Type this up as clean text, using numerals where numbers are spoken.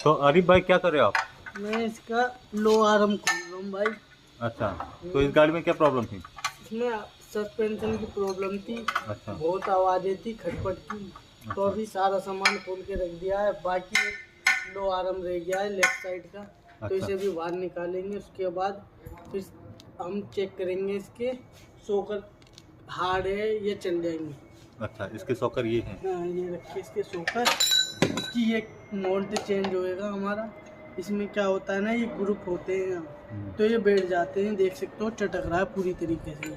तो आरिफ भाई क्या कर रहे हो आप? मैं इसका लो आर्म खोल रहा हूँ भाई। अच्छा, तो इस गाड़ी में क्या प्रॉब्लम थी? इसमें सस्पेंशन की प्रॉब्लम थी, अच्छा बहुत आवाज़ें थी खटपट की। तो अच्छा अभी सारा सामान खोल के रख दिया है, बाकी एक लो आर्म रह गया है लेफ्ट साइड का। तो अच्छा इसे भी बाहर निकालेंगे, उसके बाद फिर हम चेक करेंगे इसके सोकर हार्ड है ये चल जाएंगे। अच्छा, इसके सॉकर ये हैं। हाँ, ये रखिए इसके सोकर। इसकी ये मोल्ड चेंज होएगा हमारा। इसमें क्या होता है ना, ये ग्रुप होते हैं यहाँ, तो ये बैठ जाते हैं, देख सकते हो चटक रहा है पूरी तरीके से।